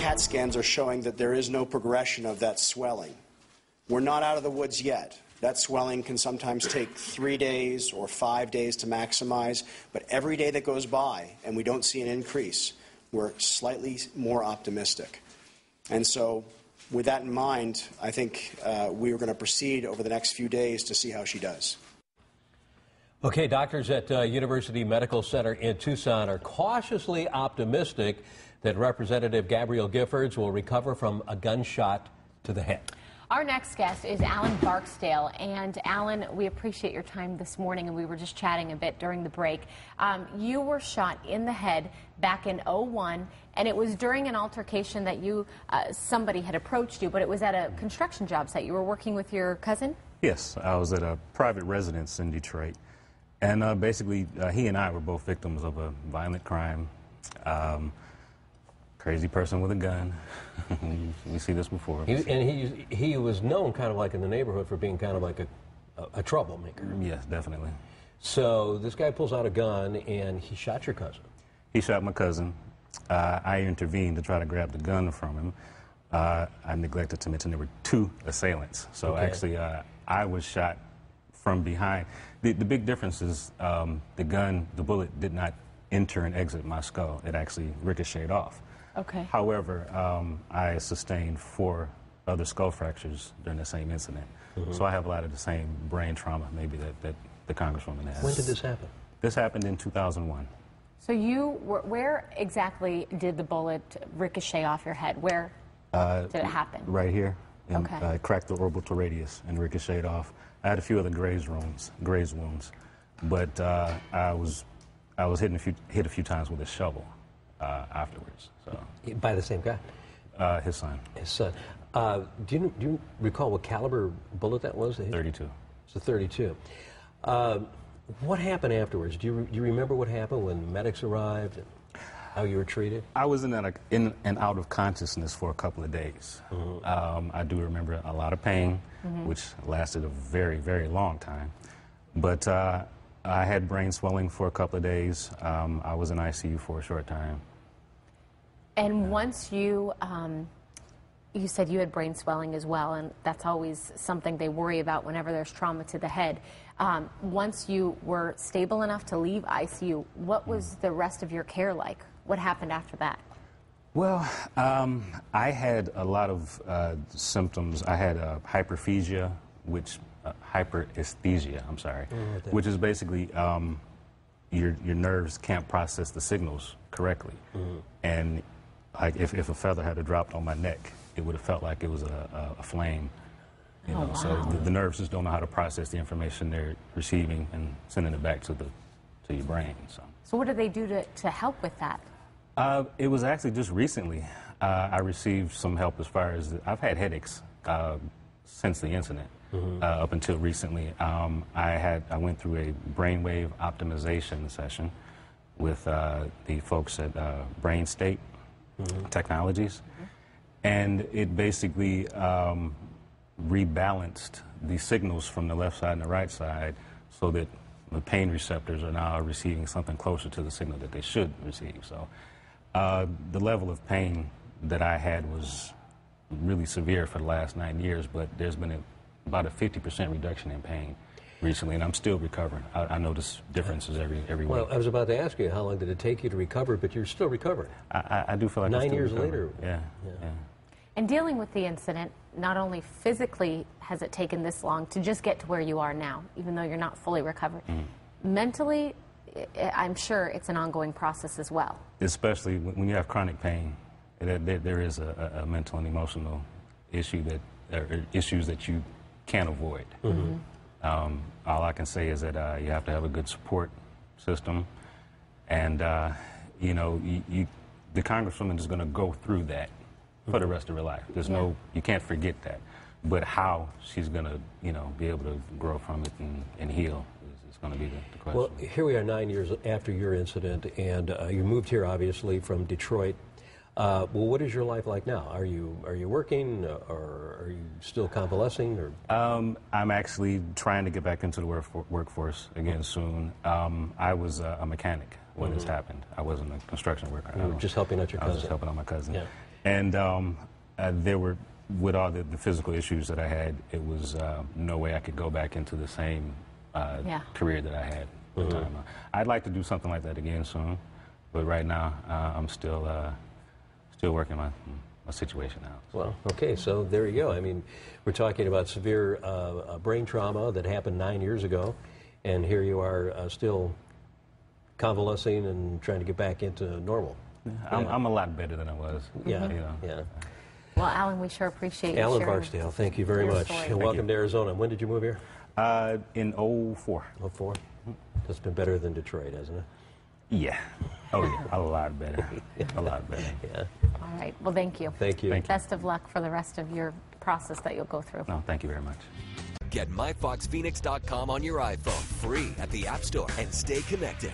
CAT scans are showing that there is no progression of that swelling. We're not out of the woods yet. That swelling can sometimes take 3 days or 5 days to maximize, but every day that goes by and we don't see an increase, we're slightly more optimistic. And so with that in mind, I think we are going to proceed over the next few days to see how she does. Okay, doctors at University Medical Center in Tucson are cautiously optimistic that Representative Gabrielle Giffords will recover from a gunshot to the head. Our next guest is Alan Barksdale. And Alan, we appreciate your time this morning, and we were just chatting a bit during the break. You were shot in the head back in '01, and it was during an altercation that somebody had approached you, but it was at a construction job site. You were working with your cousin? Yes, I was at a private residence in Detroit. And basically, he and I were both victims of a violent crime. Crazy person with a gun. We see this before. He was known kind of like in the neighborhood for being kind of like a troublemaker. Yes, definitely. So this guy pulls out a gun and he shot your cousin. He shot my cousin. I intervened to try to grab the gun from him. I neglected to mention there were 2 assailants. So okay. Actually, I was shot from behind. The big difference is the bullet did not enter and exit my skull. It actually ricocheted off. Okay. However, I sustained 4 other skull fractures during the same incident. Mm-hmm. So I have a lot of the same brain trauma maybe that the Congresswoman has. When did this happen? This happened in 2001. So where exactly did the bullet ricochet off your head? Where did it happen? Right here. And, okay. I cracked the orbital radius and ricocheted off. I had a few other graze wounds, but I was hit a few times with a shovel afterwards. So. By the same guy? His son. His son. Do you recall what caliber bullet that was? 32. It's a 32. What happened afterwards? Do you remember what happened when medics arrived and how you were treated? I was in and out of consciousness for a couple of days. Mm-hmm. I do remember a lot of pain, mm-hmm. which lasted a very, very long time. But I had brain swelling for a couple of days. I was in ICU for a short time. And once you said you had brain swelling as well, and that's always something they worry about whenever there's trauma to the head. Once you were stable enough to leave ICU, what was the rest of your care like? What happened after that? Well, I had a lot of symptoms. I had hyperphagia, hyperesthesia, I'm sorry, which is basically your nerves can't process the signals correctly. Mm-hmm. And like if a feather had dropped on my neck, it would have felt like it was a flame. You know, wow. So the nerves just don't know how to process the information they're receiving and sending it back to your brain. So what did they do to help with that? It was actually just recently. I received some help as far as I've had headaches since the incident. Mm-hmm. Up until recently. I went through a brainwave optimization session with the folks at Brain State mm-hmm. Technologies, mm-hmm. and it basically rebalanced the signals from the left side and the right side so that the pain receptors are now receiving something closer to the signal that they should receive. So the level of pain that I had was really severe for the last 9 years, but there's been about a 50% reduction in pain recently, and I'm still recovering. I notice differences every week. Well, I was about to ask you, how long did it take you to recover, but you're still recovering. I do feel like 9 years later. Yeah. And dealing with the incident, not only physically has it taken this long to just get to where you are now, even though you're not fully recovered, mentally, I'm sure it's an ongoing process as well. Especially when you have chronic pain, there is a mental and emotional issue issues that you can't avoid. Mm-hmm. All I can say is that you have to have a good support system, and the Congresswoman is going to go through that for the rest of her life. You can't forget that. But how she's going to, be able to grow from it and heal is going to be the question. Well, here we are 9 years after your incident, and you moved here, obviously, from Detroit. Well, what is your life like now? Are you working, or are you still convalescing? Or I'm actually trying to get back into the workforce again soon. I was a mechanic when this happened. I wasn't a construction worker. You were just helping out your cousin. I was just helping out my cousin. Yeah. And there were, with all the physical issues that I had, it was no way I could go back into the same career that I had at the time. I'd like to do something like that again soon, but right now I'm still working my situation out. Well, okay, so there you go. I mean, we're talking about severe brain trauma that happened 9 years ago, and here you are still convalescing and trying to get back into normal. I'm a lot better than I was. Yeah, you know. yeah. Well, Alan, we sure appreciate you Alan sharing Barksdale, thank you very your much. story. And welcome to Arizona. When did you move here? In 04. 04? That's been better than Detroit, hasn't it? Yeah. Oh, yeah. A lot better. A lot better. Yeah. All right. Well, thank you. Thank you. Thank you. Best of luck for the rest of your process that you'll go through. No, thank you very much. Get myfoxphoenix.com on your iPhone free at the App Store and stay connected.